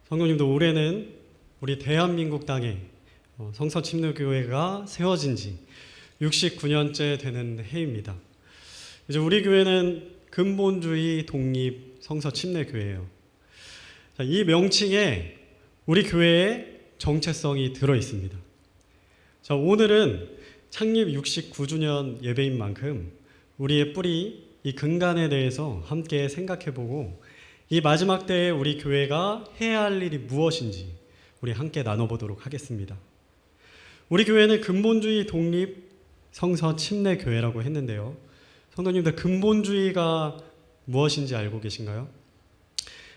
성도님도 올해는 우리 대한민국 땅에 성서침례교회가 세워진 지 69년째 되는 해입니다. 이제 우리 교회는 근본주의 독립 성서침례교회예요. 이 명칭에 우리 교회의 정체성이 들어 있습니다. 자, 오늘은 창립 69주년 예배인 만큼 우리의 뿌리, 이 근간에 대해서 함께 생각해보고 이 마지막 때에 우리 교회가 해야 할 일이 무엇인지 우리 함께 나눠보도록 하겠습니다. 우리 교회는 근본주의 독립 성서 침례 교회라고 했는데요. 성도님들, 근본주의가 무엇인지 알고 계신가요?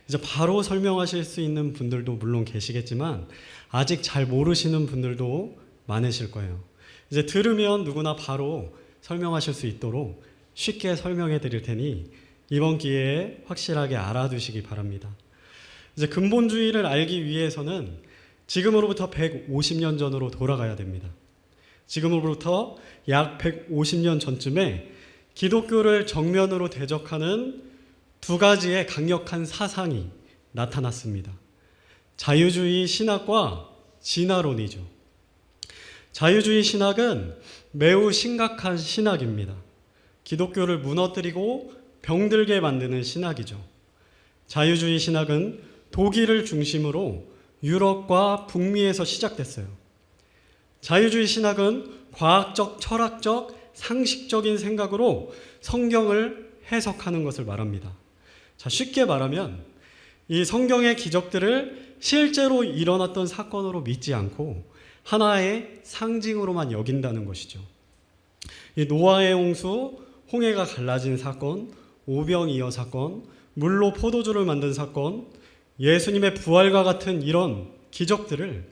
이제 바로 설명하실 수 있는 분들도 물론 계시겠지만 아직 잘 모르시는 분들도 많으실 거예요. 이제 들으면 누구나 바로 설명하실 수 있도록 쉽게 설명해 드릴 테니 이번 기회에 확실하게 알아두시기 바랍니다. 이제 근본주의를 알기 위해서는 지금으로부터 150년 전으로 돌아가야 됩니다. 지금으로부터 약 150년 전쯤에 기독교를 정면으로 대적하는 두 가지의 강력한 사상이 나타났습니다. 자유주의 신학과 진화론이죠. 자유주의 신학은 매우 심각한 신학입니다. 기독교를 무너뜨리고 병들게 만드는 신학이죠. 자유주의 신학은 독일을 중심으로 유럽과 북미에서 시작됐어요. 자유주의 신학은 과학적, 철학적, 상식적인 생각으로 성경을 해석하는 것을 말합니다. 자, 쉽게 말하면 이 성경의 기적들을 실제로 일어났던 사건으로 믿지 않고 하나의 상징으로만 여긴다는 것이죠. 이 노아의 홍수, 홍해가 갈라진 사건, 오병이어 사건, 물로 포도주를 만든 사건, 예수님의 부활과 같은 이런 기적들을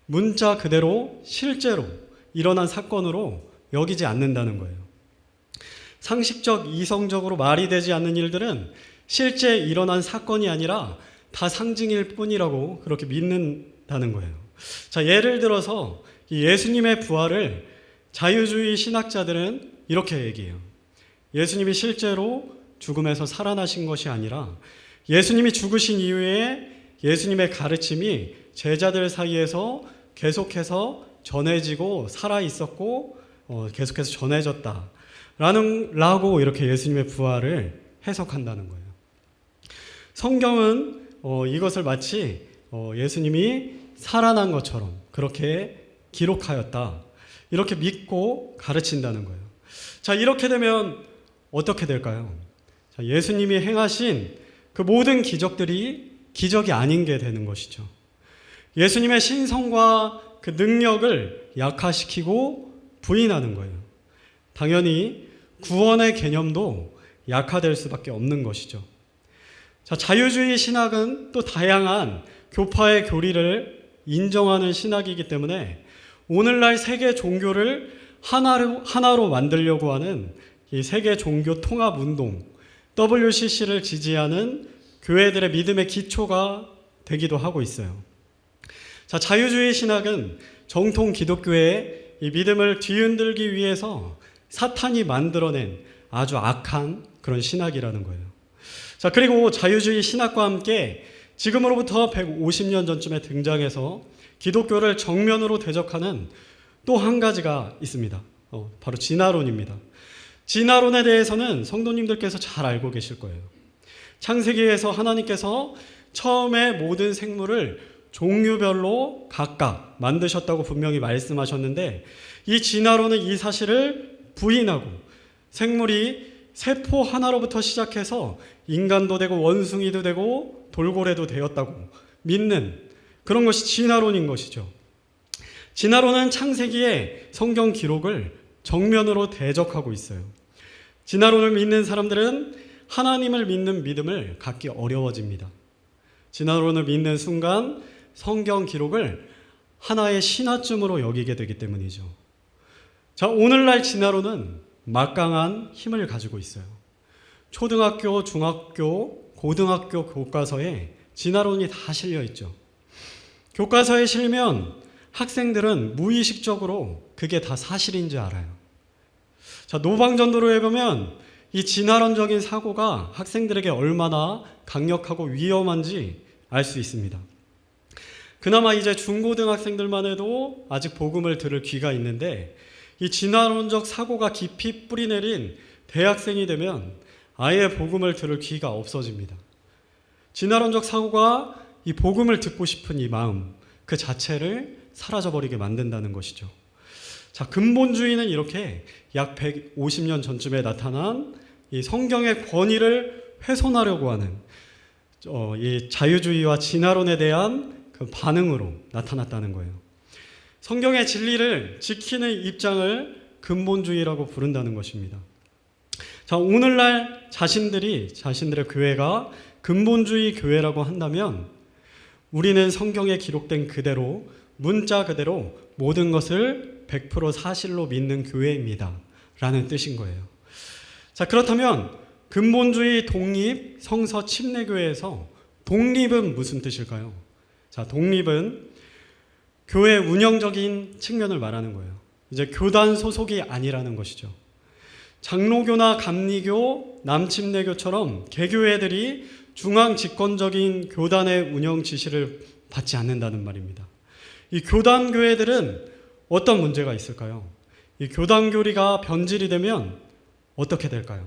문자 그대로 실제로 일어난 사건으로 여기지 않는다는 거예요. 상식적, 이성적으로 말이 되지 않는 일들은 실제 일어난 사건이 아니라 다 상징일 뿐이라고 그렇게 믿는다는 거예요. 자, 예를 들어서 이 예수님의 부활을 자유주의 신학자들은 이렇게 얘기해요. 예수님이 실제로 죽음에서 살아나신 것이 아니라 예수님이 죽으신 이후에 예수님의 가르침이 제자들 사이에서 계속해서 전해지고 살아있었고 계속해서 전해졌다 라고 이렇게 예수님의 부활을 해석한다는 거예요. 성경은 이것을 마치 예수님이 살아난 것처럼 그렇게 기록하였다 이렇게 믿고 가르친다는 거예요. 자, 이렇게 되면 어떻게 될까요? 자, 예수님이 행하신 그 모든 기적들이 기적이 아닌 게 되는 것이죠. 예수님의 신성과 그 능력을 약화시키고 부인하는 거예요. 당연히 구원의 개념도 약화될 수밖에 없는 것이죠. 자, 자유주의 신학은 또 다양한 교파의 교리를 인정하는 신학이기 때문에 오늘날 세계 종교를 하나로 만들려고 하는 이 세계 종교 통합 운동 WCC를 지지하는 교회들의 믿음의 기초가 되기도 하고 있어요. 자, 자유주의 신학은 정통 기독교의 이 믿음을 뒤흔들기 위해서 사탄이 만들어낸 아주 악한 그런 신학이라는 거예요. 자, 그리고 자유주의 신학과 함께 지금으로부터 150년 전쯤에 등장해서 기독교를 정면으로 대적하는 또 한 가지가 있습니다. 바로 진화론입니다. 진화론에 대해서는 성도님들께서 잘 알고 계실 거예요. 창세기에서 하나님께서 처음에 모든 생물을 종류별로 각각 만드셨다고 분명히 말씀하셨는데 이 진화론은 이 사실을 부인하고 생물이 세포 하나로부터 시작해서 인간도 되고 원숭이도 되고 돌고래도 되었다고 믿는 그런 것이 진화론인 것이죠. 진화론은 창세기의 성경 기록을 정면으로 대적하고 있어요. 진화론을 믿는 사람들은 하나님을 믿는 믿음을 갖기 어려워집니다. 진화론을 믿는 순간 성경 기록을 하나의 신화쯤으로 여기게 되기 때문이죠. 자, 오늘날 진화론은 막강한 힘을 가지고 있어요. 초등학교, 중학교, 고등학교 교과서에 진화론이 다 실려 있죠. 교과서에 실면 학생들은 무의식적으로 그게 다 사실인 줄 알아요. 자, 노방전도로 해보면 이 진화론적인 사고가 학생들에게 얼마나 강력하고 위험한지 알 수 있습니다. 그나마 이제 중고등학생들만 해도 아직 복음을 들을 귀가 있는데, 이 진화론적 사고가 깊이 뿌리내린 대학생이 되면 아예 복음을 들을 귀가 없어집니다. 진화론적 사고가 이 복음을 듣고 싶은 이 마음 그 자체를 사라져버리게 만든다는 것이죠. 자, 근본주의는 이렇게 약 150년 전쯤에 나타난 이 성경의 권위를 훼손하려고 하는 이 자유주의와 진화론에 대한 그 반응으로 나타났다는 거예요. 성경의 진리를 지키는 입장을 근본주의라고 부른다는 것입니다. 자, 오늘날 자신들의 교회가 근본주의 교회라고 한다면 우리는 성경에 기록된 그대로, 문자 그대로 모든 것을 100% 사실로 믿는 교회입니다 라는 뜻인 거예요. 자, 그렇다면 근본주의 독립 성서 침례교회에서 독립은 무슨 뜻일까요? 자, 독립은 교회 운영적인 측면을 말하는 거예요. 이제 교단 소속이 아니라는 것이죠. 장로교나 감리교, 남침례교처럼 개교회들이 중앙 집권적인 교단의 운영 지시를 받지 않는다는 말입니다. 이 교단 교회들은 어떤 문제가 있을까요? 이 교단 교리가 변질이 되면 어떻게 될까요?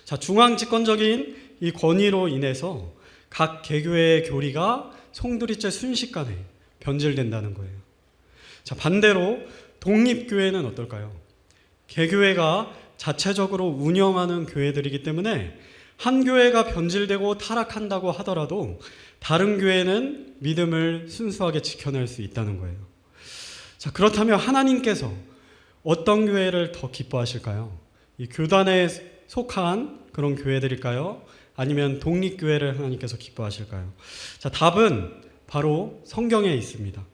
자, 중앙 집권적인 이 권위로 인해서 각 개교회의 교리가 송두리째 순식간에 변질된다는 거예요. 자, 반대로 독립교회는 어떨까요? 개교회가 자체적으로 운영하는 교회들이기 때문에 한 교회가 변질되고 타락한다고 하더라도 다른 교회는 믿음을 순수하게 지켜낼 수 있다는 거예요. 자, 그렇다면 하나님께서 어떤 교회를 더 기뻐하실까요? 이 교단에 속한 그런 교회들일까요? 아니면 독립교회를 하나님께서 기뻐하실까요? 자, 답은 바로 성경에 있습니다.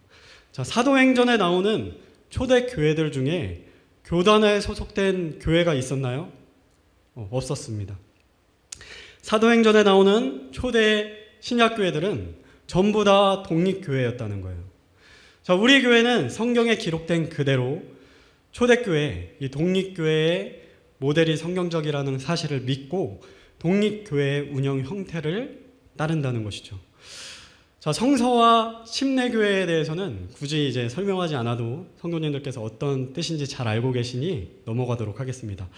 자, 사도행전에 나오는 초대 교회들 중에 교단에 소속된 교회가 있었나요? 없었습니다. 사도행전에 나오는 초대 신약교회들은 전부 다 독립교회였다는 거예요. 자, 우리 교회는 성경에 기록된 그대로 초대교회, 이 독립교회의 모델이 성경적이라는 사실을 믿고 독립교회의 운영 형태를 따른다는 것이죠. 자, 성서와 침례교회에 대해서는 굳이 이제 설명하지 않아도 성도님들께서 어떤 뜻인지 잘 알고 계시니 넘어가도록 하겠습니다.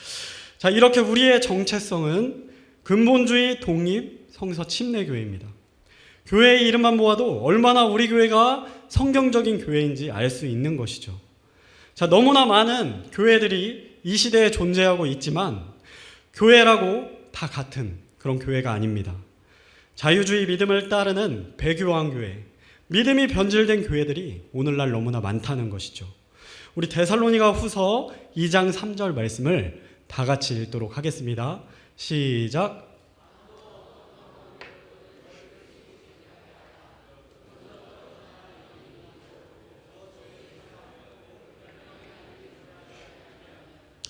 자, 이렇게 우리의 정체성은 근본주의 독립 성서 침례교회입니다. 교회의 이름만 모아도 얼마나 우리 교회가 성경적인 교회인지 알 수 있는 것이죠. 자, 너무나 많은 교회들이 이 시대에 존재하고 있지만 교회라고 다 같은 그런 교회가 아닙니다. 자유주의 믿음을 따르는 배교한 교회, 믿음이 변질된 교회들이 오늘날 너무나 많다는 것이죠. 우리 데살로니가 후서 2장 3절 말씀을 다 같이 읽도록 하겠습니다. 시작.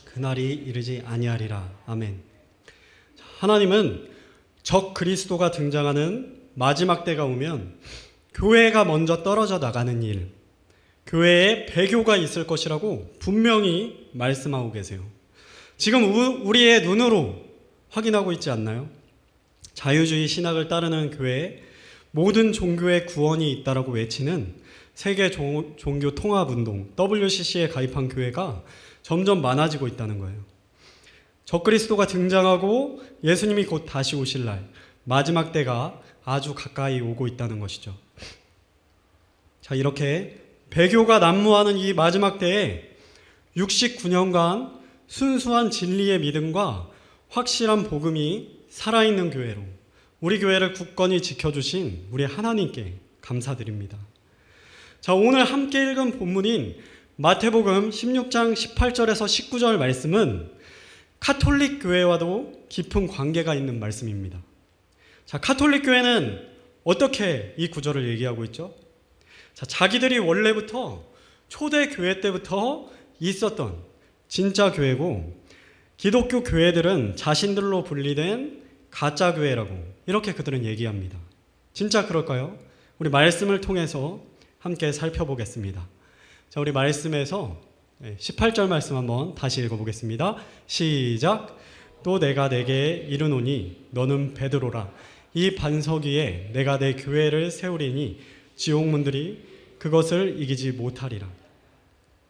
그날이 이르지 아니하리라. 아멘. 하나님은 적 그리스도가 등장하는 마지막 때가 오면 교회가 먼저 떨어져 나가는 일, 교회에 배교가 있을 것이라고 분명히 말씀하고 계세요. 지금 우리의 눈으로 확인하고 있지 않나요? 자유주의 신학을 따르는 교회에 모든 종교의 구원이 있다라고 외치는 세계 종교 통합운동 WCC에 가입한 교회가 점점 많아지고 있다는 거예요. 적그리스도가 등장하고 예수님이 곧 다시 오실 날, 마지막 때가 아주 가까이 오고 있다는 것이죠. 자, 이렇게 배교가 난무하는 이 마지막 때에 69년간 순수한 진리의 믿음과 확실한 복음이 살아있는 교회로 우리 교회를 굳건히 지켜주신 우리 하나님께 감사드립니다. 자, 오늘 함께 읽은 본문인 마태복음 16장 18절에서 19절 말씀은 카톨릭 교회와도 깊은 관계가 있는 말씀입니다. 자, 카톨릭 교회는 어떻게 이 구절을 얘기하고 있죠? 자, 자기들이 원래부터 초대 교회 때부터 있었던 진짜 교회고 기독교 교회들은 자신들로 분리된 가짜 교회라고 이렇게 그들은 얘기합니다. 진짜 그럴까요? 우리 말씀을 통해서 함께 살펴보겠습니다. 자, 우리 말씀에서 18절 말씀 한번 다시 읽어보겠습니다. 시작. 또 내가 내게 이르노니 너는 베드로라. 이 반석 위에 내가 내 교회를 세우리니 지옥문들이 그것을 이기지 못하리라.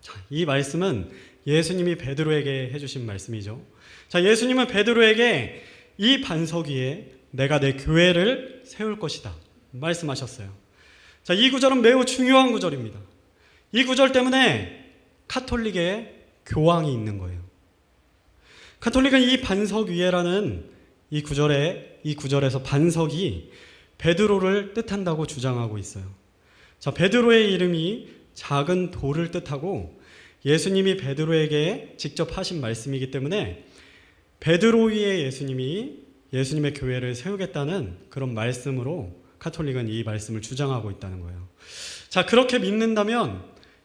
자, 이 말씀은 예수님이 베드로에게 해주신 말씀이죠. 자, 예수님은 베드로에게 이 반석 위에 내가 내 교회를 세울 것이다 말씀하셨어요. 자, 이 구절은 매우 중요한 구절입니다. 이 구절 때문에 카톨릭에 교황이 있는 거예요. 카톨릭은 이 반석 위에라는 이 구절에서 반석이 베드로를 뜻한다고 주장하고 있어요. 자, 베드로의 이름이 작은 돌을 뜻하고 예수님이 베드로에게 직접 하신 말씀이기 때문에 베드로 위에 예수님이 예수님의 교회를 세우겠다는 그런 말씀으로 카톨릭은 이 말씀을 주장하고 있다는 거예요. 자, 그렇게 믿는다면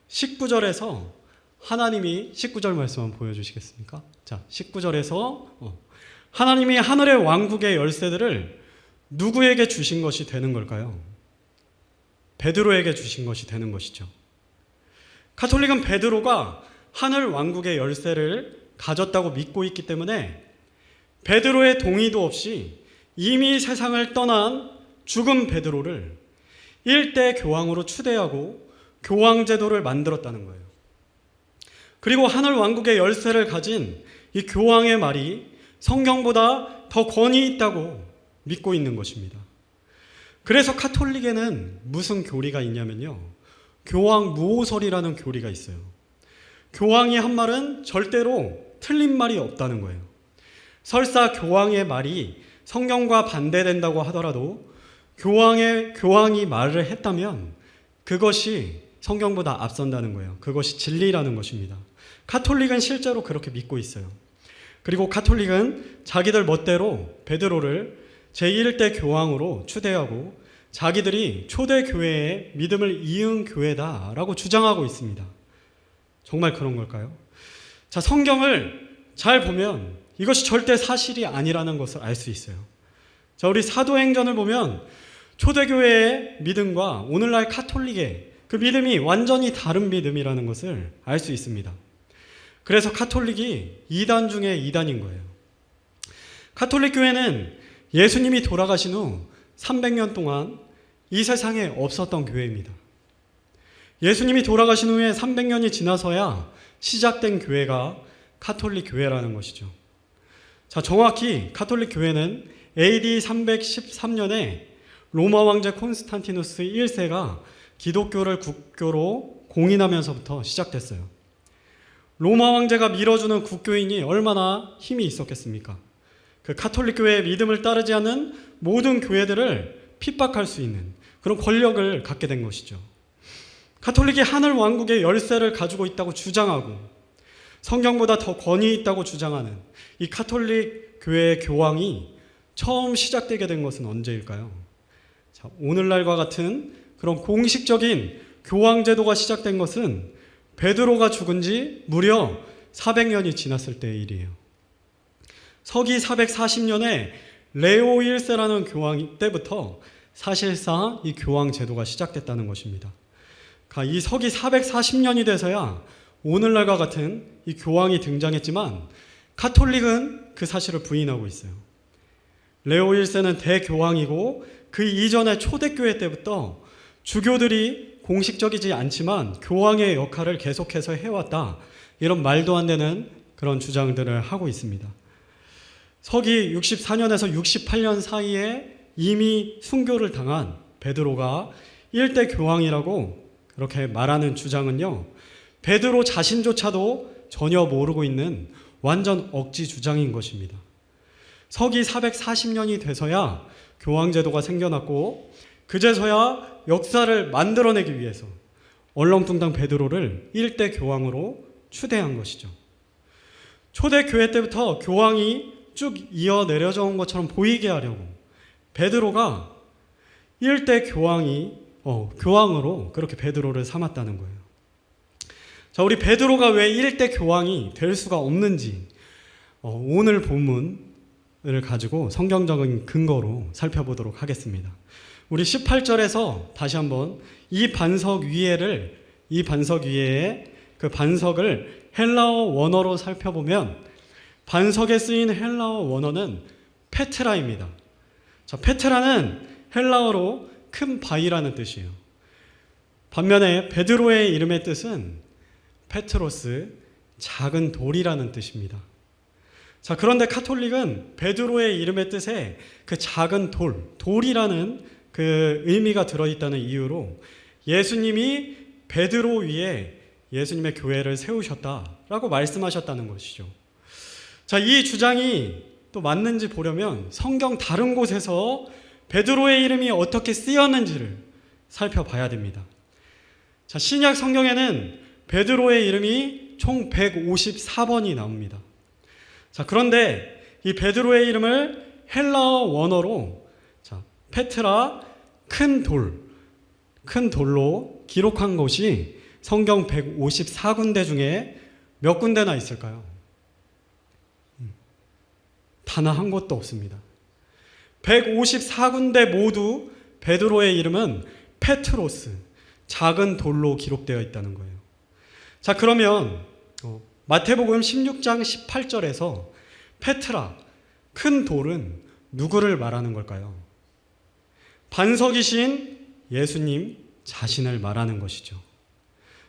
19절에서 하나님이 19절 말씀 한번 보여주시겠습니까? 자, 19절에서 하나님이 하늘의 왕국의 열쇠들을 누구에게 주신 것이 되는 걸까요? 베드로에게 주신 것이 되는 것이죠. 카톨릭은 베드로가 하늘 왕국의 열쇠를 가졌다고 믿고 있기 때문에 베드로의 동의도 없이 이미 세상을 떠난 죽은 베드로를 일대 교황으로 추대하고 교황 제도를 만들었다는 거예요. 그리고 하늘 왕국의 열쇠를 가진 이 교황의 말이 성경보다 더 권위 있다고 믿고 있는 것입니다. 그래서 카톨릭에는 무슨 교리가 있냐면요, 교황 무오설이라는 교리가 있어요. 교황이 한 말은 절대로 틀린 말이 없다는 거예요. 설사 교황의 말이 성경과 반대된다고 하더라도 교황이 말을 했다면 그것이 성경보다 앞선다는 거예요. 그것이 진리라는 것입니다. 카톨릭은 실제로 그렇게 믿고 있어요. 그리고 카톨릭은 자기들 멋대로 베드로를 제1대 교황으로 추대하고 자기들이 초대 교회의 믿음을 이은 교회다라고 주장하고 있습니다. 정말 그런 걸까요? 자, 성경을 잘 보면 이것이 절대 사실이 아니라는 것을 알 수 있어요. 자, 우리 사도행전을 보면 초대교회의 믿음과 오늘날 카톨릭의 그 믿음이 완전히 다른 믿음이라는 것을 알 수 있습니다. 그래서 카톨릭이 2단 중에 2단인 거예요. 카톨릭 교회는 예수님이 돌아가신 후 300년 동안 이 세상에 없었던 교회입니다. 예수님이 돌아가신 후에 300년이 지나서야 시작된 교회가 카톨릭 교회라는 것이죠. 자, 정확히 카톨릭 교회는 AD 313년에 로마 황제 콘스탄티누스 1세가 기독교를 국교로 공인하면서부터 시작됐어요. 로마 황제가 밀어주는 국교인이 얼마나 힘이 있었겠습니까? 그 카톨릭 교회의 믿음을 따르지 않는 모든 교회들을 핍박할 수 있는 그런 권력을 갖게 된 것이죠. 카톨릭이 하늘 왕국의 열쇠를 가지고 있다고 주장하고 성경보다 더 권위 있다고 주장하는 이 카톨릭 교회의 교황이 처음 시작되게 된 것은 언제일까요? 자, 오늘날과 같은 그런 공식적인 교황 제도가 시작된 것은 베드로가 죽은 지 무려 400년이 지났을 때의 일이에요. 서기 440년에 레오 1세라는 교황 때부터 사실상 이 교황 제도가 시작됐다는 것입니다. 이 서기 440년이 돼서야 오늘날과 같은 이 교황이 등장했지만 카톨릭은 그 사실을 부인하고 있어요. 레오 1세는 대교황이고 그 이전의 초대교회 때부터 주교들이 공식적이지 않지만 교황의 역할을 계속해서 해왔다, 이런 말도 안 되는 그런 주장들을 하고 있습니다. 서기 64년에서 68년 사이에 이미 순교를 당한 베드로가 1대 교황이라고 그렇게 말하는 주장은요, 베드로 자신조차도 전혀 모르고 있는 완전 억지 주장인 것입니다. 서기 440년이 돼서야 교황제도가 생겨났고 그제서야 역사를 만들어내기 위해서 얼렁뚱땅 베드로를 1대 교황으로 추대한 것이죠. 초대교회 때부터 교황이 쭉 이어 내려져 온 것처럼 보이게 하려고 베드로가 1대 교황으로 그렇게 베드로를 삼았다는 거예요. 자, 우리 베드로가 왜 1대 교황이 될 수가 없는지 오늘 본문을 가지고 성경적인 근거로 살펴보도록 하겠습니다. 우리 18절에서 다시 한번 이 반석 위에의 그 반석을 헬라어 원어로 살펴보면 반석에 쓰인 헬라어 원어는 페트라입니다. 자, 페트라는 헬라어로 큰 바위라는 뜻이에요. 반면에 베드로의 이름의 뜻은 페트로스, 작은 돌이라는 뜻입니다. 자, 그런데 카톨릭은 베드로의 이름의 뜻에 그 작은 돌이라는 그 의미가 들어있다는 이유로 예수님이 베드로 위에 예수님의 교회를 세우셨다라고 말씀하셨다는 것이죠. 자, 이 주장이 또 맞는지 보려면 성경 다른 곳에서 베드로의 이름이 어떻게 쓰였는지를 살펴봐야 됩니다. 자, 신약 성경에는 베드로의 이름이 총 154번이 나옵니다. 자, 그런데 이 베드로의 이름을 헬라어 원어로 페트라, 큰 돌로 기록한 곳이 성경 154군데 중에 몇 군데나 있을까요? 단 한 곳도 없습니다. 154군데 모두 베드로의 이름은 페트로스, 작은 돌로 기록되어 있다는 거예요. 자, 그러면 마태복음 16장 18절에서 페트라, 큰 돌은 누구를 말하는 걸까요? 반석이신 예수님 자신을 말하는 것이죠.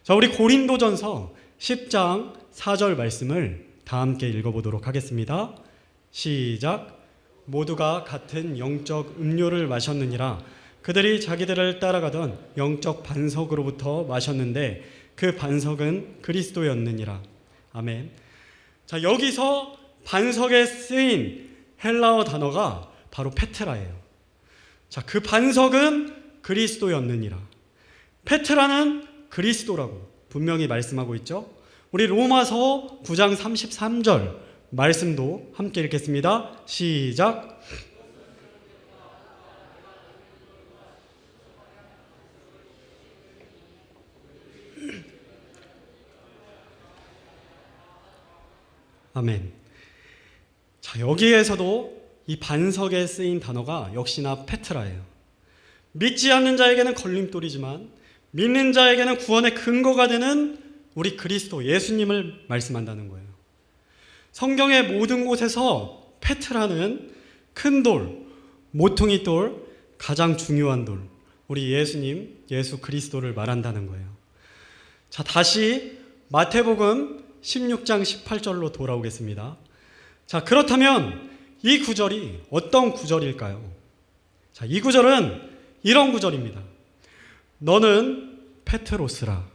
자, 우리 고린도전서 10장 4절 말씀을 다 함께 읽어보도록 하겠습니다. 시작. 모두가 같은 영적 음료를 마셨느니라. 그들이 자기들을 따라가던 영적 반석으로부터 마셨는데 그 반석은 그리스도였느니라. 아멘. 자, 여기서 반석에 쓰인 헬라어 단어가 바로 페트라예요. 자, 그 반석은 그리스도였느니라. 페트라는 그리스도라고 분명히 말씀하고 있죠. 우리 로마서 9장 33절 말씀도 함께 읽겠습니다. 시작. 아멘. 자, 여기에서도 이 반석에 쓰인 단어가 역시나 페트라예요. 믿지 않는 자에게는 걸림돌이지만 믿는 자에게는 구원의 근거가 되는 우리 그리스도 예수님을 말씀한다는 거예요. 성경의 모든 곳에서 페트라는 큰 돌, 모퉁이 돌, 가장 중요한 돌, 우리 예수님, 예수 그리스도를 말한다는 거예요. 자, 다시 마태복음 16장 18절로 돌아오겠습니다. 자, 그렇다면 이 구절이 어떤 구절일까요? 자, 이 구절은 이런 구절입니다. 너는 페트로스라.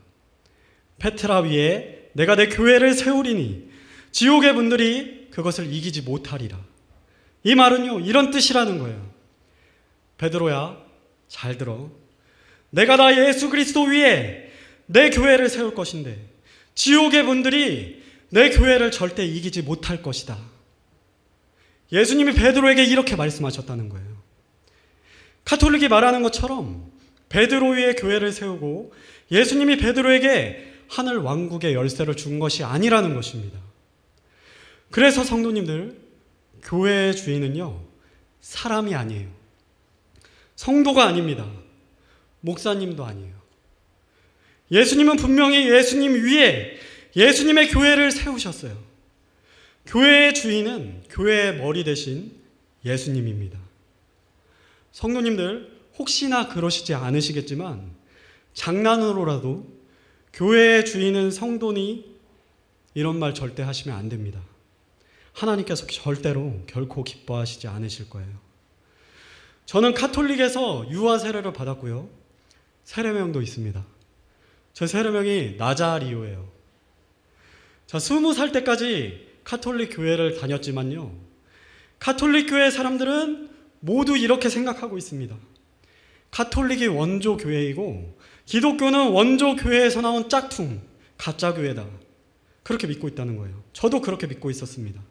페트라 위에 내가 내 교회를 세우리니 지옥의 분들이 그것을 이기지 못하리라. 이 말은요, 이런 뜻이라는 거예요. 베드로야, 잘 들어. 내가 나 예수 그리스도 위에 내 교회를 세울 것인데 지옥의 분들이 내 교회를 절대 이기지 못할 것이다. 예수님이 베드로에게 이렇게 말씀하셨다는 거예요. 카톨릭이 말하는 것처럼 베드로 위에 교회를 세우고 예수님이 베드로에게 하늘 왕국의 열쇠를 준 것이 아니라는 것입니다. 그래서 성도님들, 교회의 주인은요, 사람이 아니에요. 성도가 아닙니다. 목사님도 아니에요. 예수님은 분명히 예수님 위에 예수님의 교회를 세우셨어요. 교회의 주인은 교회의 머리 대신 예수님입니다. 성도님들, 혹시나 그러시지 않으시겠지만 장난으로라도 교회의 주인은 성도니 이런 말 절대 하시면 안 됩니다. 하나님께서 절대로 결코 기뻐하시지 않으실 거예요. 저는 카톨릭에서 유아 세례를 받았고요. 세례명도 있습니다. 제 세례명이 나자리오예요. 자, 20살 때까지 카톨릭 교회를 다녔지만요. 카톨릭 교회 사람들은 모두 이렇게 생각하고 있습니다. 카톨릭이 원조 교회이고 기독교는 원조 교회에서 나온 짝퉁, 가짜 교회다. 그렇게 믿고 있다는 거예요. 저도 그렇게 믿고 있었습니다.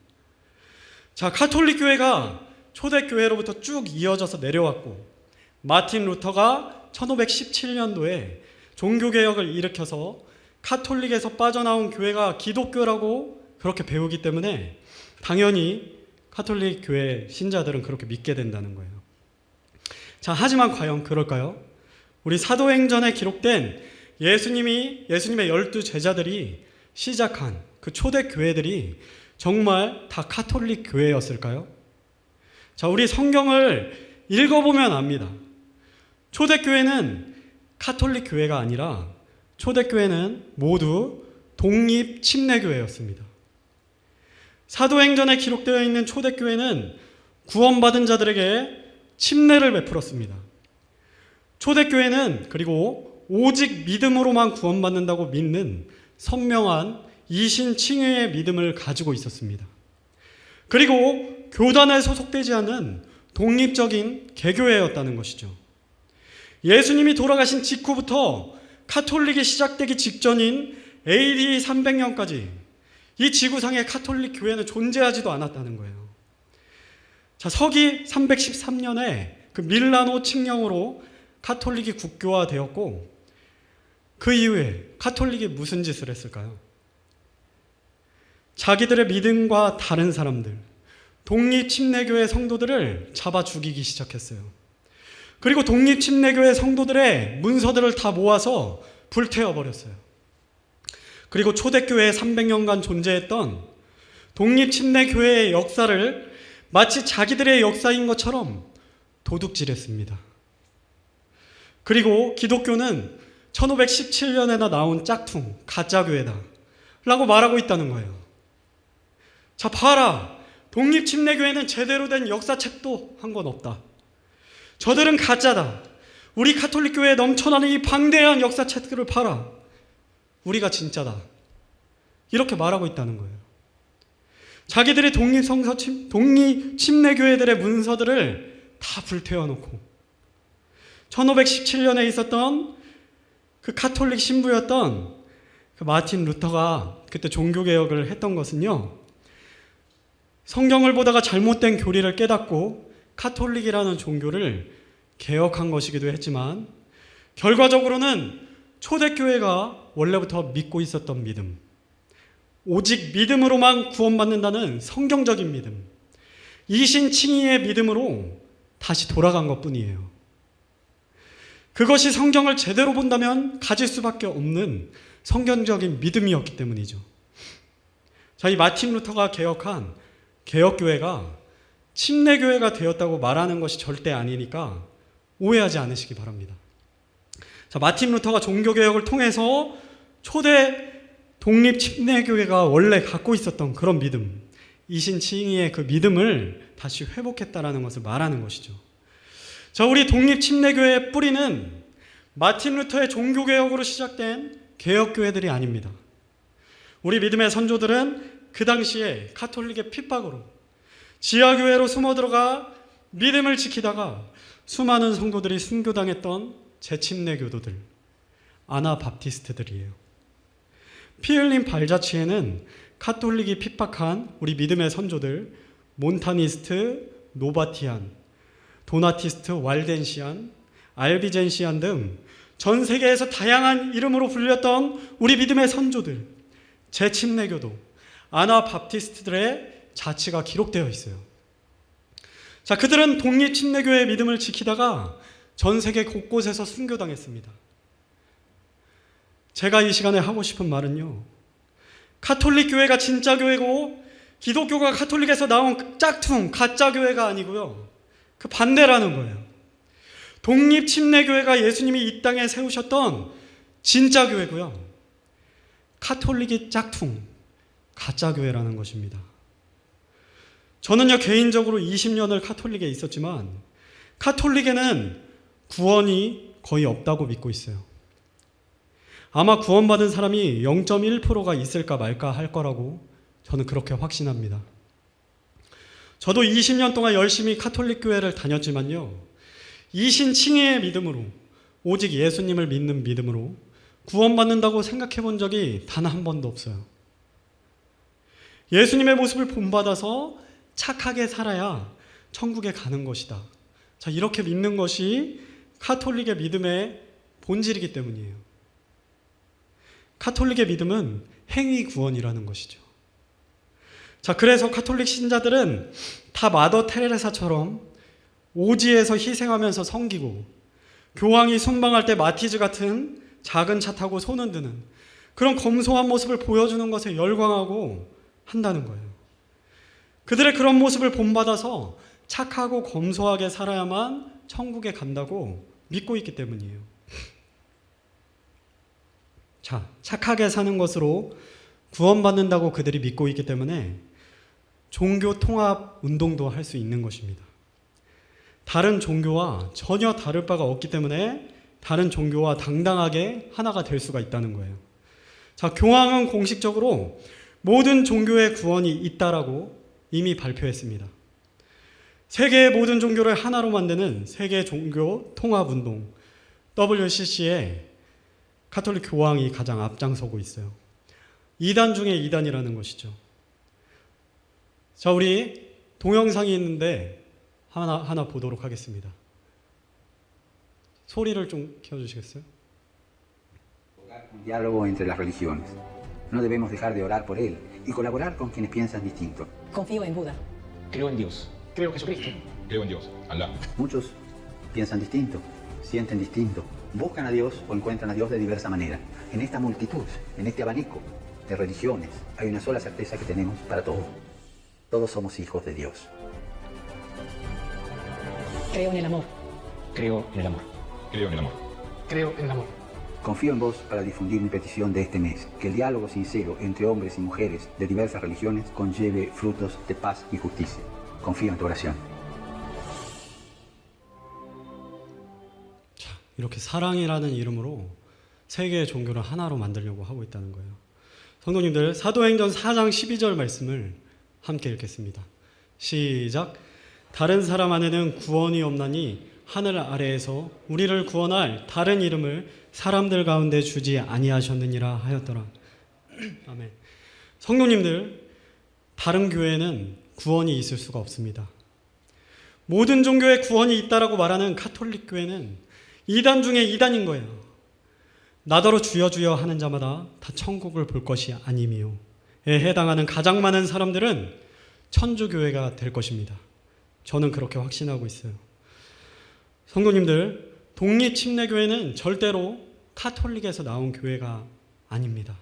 자, 카톨릭 교회가 초대교회로부터 쭉 이어져서 내려왔고 마틴 루터가 1517년도에 종교개혁을 일으켜서 카톨릭에서 빠져나온 교회가 기독교라고 그렇게 배우기 때문에 당연히 카톨릭 교회 신자들은 그렇게 믿게 된다는 거예요. 자, 하지만 과연 그럴까요? 우리 사도행전에 기록된 예수님의 12 제자들이 시작한 그 초대교회들이 정말 다 카톨릭 교회였을까요? 자, 우리 성경을 읽어보면 압니다. 초대교회는 카톨릭 교회가 아니라 초대교회는 모두 독립 침례교회였습니다. 사도행전에 기록되어 있는 초대교회는 구원받은 자들에게 침례를 베풀었습니다. 초대교회는 그리고 오직 믿음으로만 구원받는다고 믿는 선명한 이신칭의의 믿음을 가지고 있었습니다. 그리고 교단에 소속되지 않은 독립적인 개교회였다는 것이죠. 예수님이 돌아가신 직후부터 카톨릭이 시작되기 직전인 AD 300년까지 이 지구상에 카톨릭 교회는 존재하지도 않았다는 거예요. 자, 서기 313년에 그 밀라노 칙령으로 카톨릭이 국교화되었고, 그 이후에 카톨릭이 무슨 짓을 했을까요? 자기들의 믿음과 다른 사람들, 독립침례교회 성도들을 잡아 죽이기 시작했어요. 그리고 독립침례교회 성도들의 문서들을 다 모아서 불태워버렸어요. 그리고 초대교회에 300년간 존재했던 독립침례교회의 역사를 마치 자기들의 역사인 것처럼 도둑질했습니다. 그리고 기독교는 1517년에나 나온 짝퉁, 가짜교회다 라고 말하고 있다는 거예요. 자, 봐라. 독립침례교회는 제대로 된 역사책도 한 권 없다. 저들은 가짜다. 우리 카톨릭 교회에 넘쳐나는 이 방대한 역사책들을 봐라. 우리가 진짜다. 이렇게 말하고 있다는 거예요. 자기들이 독립침례교회들의 문서들을 다 불태워놓고 1517년에 있었던 그 카톨릭 신부였던 그 마틴 루터가 그때 종교개혁을 했던 것은요, 성경을 보다가 잘못된 교리를 깨닫고 카톨릭이라는 종교를 개혁한 것이기도 했지만, 결과적으로는 초대교회가 원래부터 믿고 있었던 믿음, 오직 믿음으로만 구원받는다는 성경적인 믿음, 이신칭의의 믿음으로 다시 돌아간 것뿐이에요. 그것이 성경을 제대로 본다면 가질 수밖에 없는 성경적인 믿음이었기 때문이죠. 자, 이 마틴 루터가 개혁한 개혁교회가 침례교회가 되었다고 말하는 것이 절대 아니니까 오해하지 않으시기 바랍니다. 자, 마틴 루터가 종교개혁을 통해서 초대 독립침례교회가 원래 갖고 있었던 그런 믿음, 이신칭의의 그 믿음을 다시 회복했다라는 것을 말하는 것이죠. 자, 우리 독립침례교회의 뿌리는 마틴 루터의 종교개혁으로 시작된 개혁교회들이 아닙니다. 우리 믿음의 선조들은 그 당시에 카톨릭의 핍박으로 지하교회로 숨어들어가 믿음을 지키다가 수많은 성도들이 순교당했던 재침례교도들, 아나바프티스트들이에요. 피 흘린 발자취에는 카톨릭이 핍박한 우리 믿음의 선조들, 몬타니스트, 노바티안, 도나티스트, waldensian, 알비젠시안 등 전 세계에서 다양한 이름으로 불렸던 우리 믿음의 선조들, 재침례교도, 아나바프티스트들의 자취가 기록되어 있어요. 자, 그들은 독립침례교회의 믿음을 지키다가 전 세계 곳곳에서 순교당했습니다. 제가 이 시간에 하고 싶은 말은요, 카톨릭 교회가 진짜 교회고 기독교가 카톨릭에서 나온 짝퉁, 가짜 교회가 아니고요, 그 반대라는 거예요. 독립침례교회가 예수님이 이 땅에 세우셨던 진짜 교회고요, 카톨릭이 짝퉁, 가짜 교회라는 것입니다. 저는요, 개인적으로 20년을 카톨릭에 있었지만 카톨릭에는 구원이 거의 없다고 믿고 있어요. 아마 구원받은 사람이 0.1%가 있을까 말까 할 거라고 저는 그렇게 확신합니다. 저도 20년 동안 열심히 카톨릭 교회를 다녔지만요, 이신칭의의 믿음으로, 오직 예수님을 믿는 믿음으로 구원받는다고 생각해 본 적이 단 한 번도 없어요. 예수님의 모습을 본받아서 착하게 살아야 천국에 가는 것이다. 자, 이렇게 믿는 것이 카톨릭의 믿음의 본질이기 때문이에요. 카톨릭의 믿음은 행위 구원이라는 것이죠. 자, 그래서 카톨릭 신자들은 다 마더 테레사처럼 오지에서 희생하면서 섬기고, 교황이 순방할 때 마티즈 같은 작은 차 타고 손 흔드는 그런 검소한 모습을 보여주는 것에 열광하고 한다는 거예요. 그들의 그런 모습을 본받아서 착하고 검소하게 살아야만 천국에 간다고 믿고 있기 때문이에요. 자, 착하게 사는 것으로 구원받는다고 그들이 믿고 있기 때문에 종교 통합 운동도 할 수 있는 것입니다. 다른 종교와 전혀 다를 바가 없기 때문에 다른 종교와 당당하게 하나가 될 수가 있다는 거예요. 자, 교황은 공식적으로 모든 종교의 구원이 있다라고 이미 발표했습니다. 세계의 모든 종교를 하나로 만드는 세계 종교 통합 운동 WCC에 가톨릭 교황이 가장 앞장서고 있어요. 2단 중에 2단이라는 것이죠. 자, 우리 동영상이 있는데 하나 보도록 하겠습니다. 소리를 좀 켜주시겠어요? Un diálogo entre las religiones. No debemos dejar de orar por él y colaborar con quienes piensan distinto. Confío en Buda. Creo en Dios. Creo en Jesucristo. Creo en Dios. Alá. Muchos piensan distinto, sienten distinto, buscan a Dios o encuentran a Dios de diversa manera. En esta multitud, en este abanico de religiones, hay una sola certeza que tenemos para todos. Todos somos hijos de Dios. Creo en el amor. Creo en el amor. Creo en el amor. Creo en el amor. Confío en vos para difundir mi petición de este mes, que el diálogo sincero entre hombres y mujeres de diversas religiones conlleve frutos de paz y justicia. Confío en tu oración. 자, 이렇게 사랑이라는 이름으로 세계의 종교를 하나로 만들려고 하고 있다는 거예요. 성도님들, 사도행전 4장 12절 말씀을 함께 읽겠습니다. 시작. 다른 사람 안에는 구원이 없나니 하늘 아래에서 우리를 구원할 다른 이름을 사람들 가운데 주지 아니하셨느니라 하였더라. 아멘. 성도님들, 다른 교회는 구원이 있을 수가 없습니다. 모든 종교에 구원이 있다라고 말하는 가톨릭 교회는 2단 중에 2단인 거예요. 나더러 주여 주여 하는 자마다 다 천국을 볼 것이 아니미요에 해당하는 가장 많은 사람들은 천주교회가 될 것입니다. 저는 그렇게 확신하고 있어요. 성도님들, 독립침례교회는 절대로 카톨릭에서 나온 교회가 아닙니다.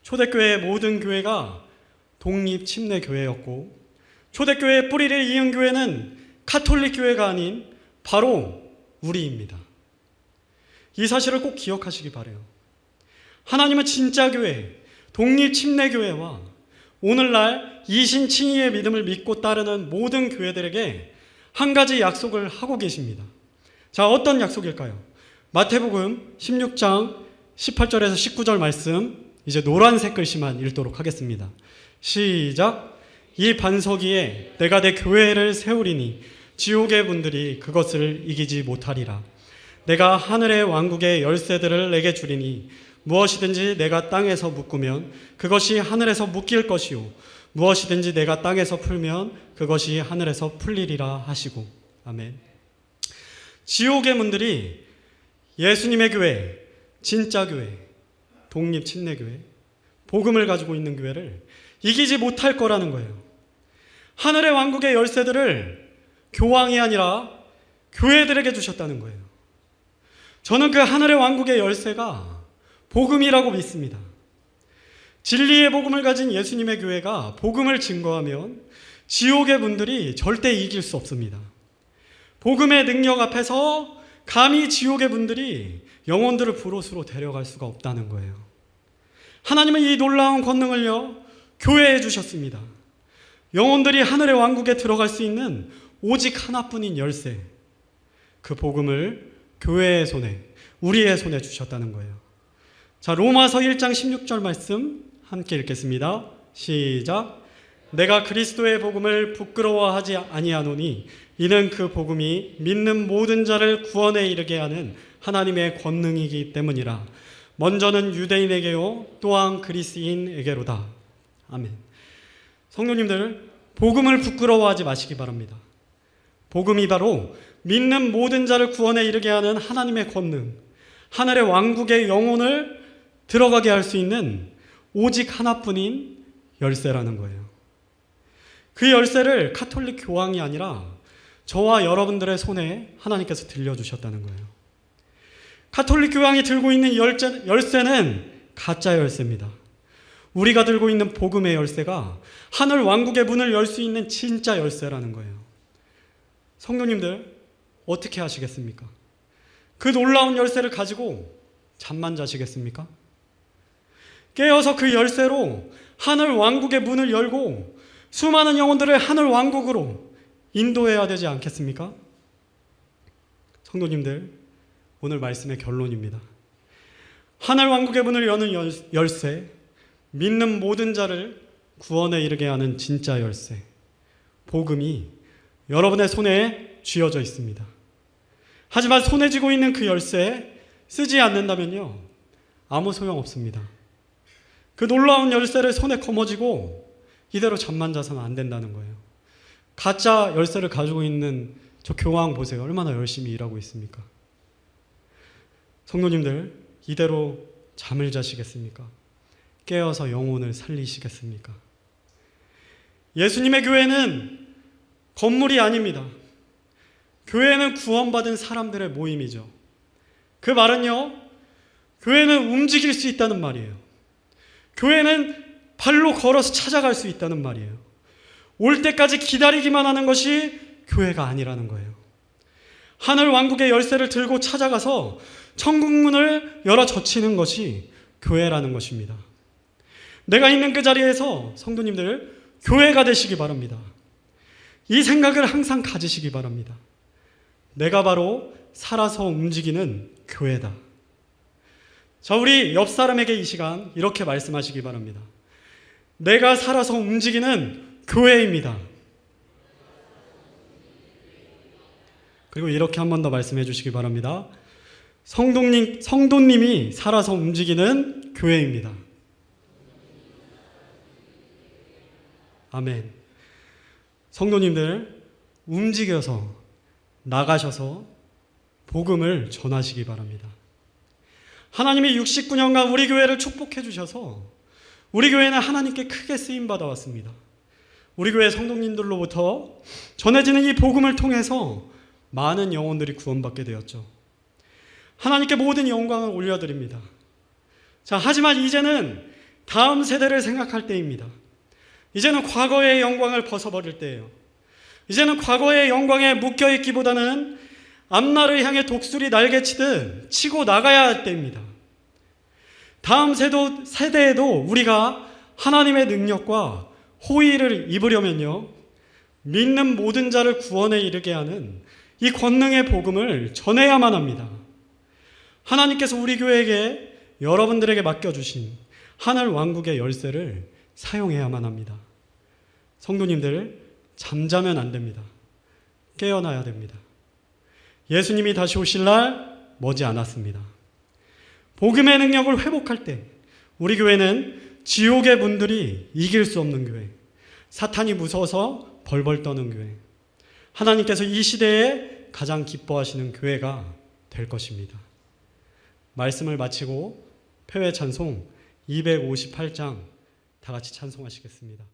초대교회의 모든 교회가 독립침례교회였고, 초대교회의 뿌리를 이은 교회는 카톨릭 교회가 아닌 바로 우리입니다. 이 사실을 꼭 기억하시기 바라요. 하나님은 진짜 교회, 독립침례교회와 오늘날 이신칭의의 믿음을 믿고 따르는 모든 교회들에게 한 가지 약속을 하고 계십니다. 자, 어떤 약속일까요? 마태복음 16장 18절에서 19절 말씀, 이제 노란색 글씨만 읽도록 하겠습니다. 시작. 이 반석 위에 내가 내 교회를 세우리니 지옥의 분들이 그것을 이기지 못하리라. 내가 하늘의 왕국의 열쇠들을 내게 주리니 무엇이든지 내가 땅에서 묶으면 그것이 하늘에서 묶일 것이요 무엇이든지 내가 땅에서 풀면 그것이 하늘에서 풀리리라 하시고. 아멘. 지옥의 문들이 예수님의 교회, 진짜 교회, 독립침례교회, 복음을 가지고 있는 교회를 이기지 못할 거라는 거예요. 하늘의 왕국의 열쇠들을 교황이 아니라 교회들에게 주셨다는 거예요. 저는 그 하늘의 왕국의 열쇠가 복음이라고 믿습니다. 진리의 복음을 가진 예수님의 교회가 복음을 증거하면 지옥의 분들이 절대 이길 수 없습니다. 복음의 능력 앞에서 감히 지옥의 분들이 영혼들을 불옷으로 데려갈 수가 없다는 거예요. 하나님은 이 놀라운 권능을요, 교회에 주셨습니다. 영혼들이 하늘의 왕국에 들어갈 수 있는 오직 하나뿐인 열쇠, 그 복음을 교회의 손에, 우리의 손에 주셨다는 거예요. 자, 로마서 1장 16절 말씀 함께 읽겠습니다. 시작. 내가 그리스도의 복음을 부끄러워하지 아니하노니 이는 그 복음이 믿는 모든 자를 구원에 이르게 하는 하나님의 권능이기 때문이라. 먼저는 유대인에게요 또한 그리스인에게로다. 아멘. 성도님들, 복음을 부끄러워하지 마시기 바랍니다. 복음이 바로 믿는 모든 자를 구원에 이르게 하는 하나님의 권능, 하늘의 왕국의 영혼을 들어가게 할 수 있는 오직 하나뿐인 열쇠라는 거예요. 그 열쇠를 가톨릭 교황이 아니라 저와 여러분들의 손에 하나님께서 들려주셨다는 거예요. 가톨릭 교황이 들고 있는 열쇠는 가짜 열쇠입니다. 우리가 들고 있는 복음의 열쇠가 하늘 왕국의 문을 열 수 있는 진짜 열쇠라는 거예요. 성도님들, 어떻게 하시겠습니까? 그 놀라운 열쇠를 가지고 잠만 자시겠습니까? 깨어서 그 열쇠로 하늘 왕국의 문을 열고 수많은 영혼들을 하늘 왕국으로 인도해야 되지 않겠습니까? 성도님들, 오늘 말씀의 결론입니다. 하늘 왕국의 문을 여는 열쇠, 믿는 모든 자를 구원에 이르게 하는 진짜 열쇠, 복음이 여러분의 손에 쥐어져 있습니다. 하지만 손에 쥐고 있는 그 열쇠 쓰지 않는다면요, 아무 소용 없습니다. 그 놀라운 열쇠를 손에 거머쥐고 이대로 잠만 자서는 안 된다는 거예요. 가짜 열쇠를 가지고 있는 저 교황 보세요. 얼마나 열심히 일하고 있습니까? 성도님들, 이대로 잠을 자시겠습니까? 깨어서 영혼을 살리시겠습니까? 예수님의 교회는 건물이 아닙니다. 교회는 구원받은 사람들의 모임이죠. 그 말은요, 교회는 움직일 수 있다는 말이에요. 교회는 발로 걸어서 찾아갈 수 있다는 말이에요. 올 때까지 기다리기만 하는 것이 교회가 아니라는 거예요. 하늘 왕국의 열쇠를 들고 찾아가서 천국 문을 열어 젖히는 것이 교회라는 것입니다. 내가 있는 그 자리에서 성도님들, 교회가 되시기 바랍니다. 이 생각을 항상 가지시기 바랍니다. 내가 바로 살아서 움직이는 교회다. 자, 우리 옆 사람에게 이 시간 이렇게 말씀하시기 바랍니다. 내가 살아서 움직이는 교회입니다. 그리고 이렇게 한 번 더 말씀해 주시기 바랍니다. 성도님이 살아서 움직이는 교회입니다. 아멘. 성도님들, 움직여서 나가셔서 복음을 전하시기 바랍니다. 하나님이 69년간 우리 교회를 축복해 주셔서 우리 교회는 하나님께 크게 쓰임받아 왔습니다. 우리 교회 성도님들로부터 전해지는 이 복음을 통해서 많은 영혼들이 구원받게 되었죠. 하나님께 모든 영광을 올려드립니다. 자, 하지만 이제는 다음 세대를 생각할 때입니다. 이제는 과거의 영광을 벗어버릴 때예요. 이제는 과거의 영광에 묶여있기보다는 앞날을 향해 독수리 날개치듯 치고 나가야 할 때입니다. 다음 세대에도 우리가 하나님의 능력과 호의를 입으려면요, 믿는 모든 자를 구원에 이르게 하는 이 권능의 복음을 전해야만 합니다. 하나님께서 우리 교회에게, 여러분들에게 맡겨주신 하늘 왕국의 열쇠를 사용해야만 합니다. 성도님들, 잠자면 안 됩니다. 깨어나야 됩니다. 예수님이 다시 오실 날 머지 않았습니다. 복음의 능력을 회복할 때 우리 교회는 지옥의 문들이 이길 수 없는 교회, 사탄이 무서워서 벌벌 떠는 교회, 하나님께서 이 시대에 가장 기뻐하시는 교회가 될 것입니다. 말씀을 마치고 패회 찬송 258장 다 같이 찬송하시겠습니다.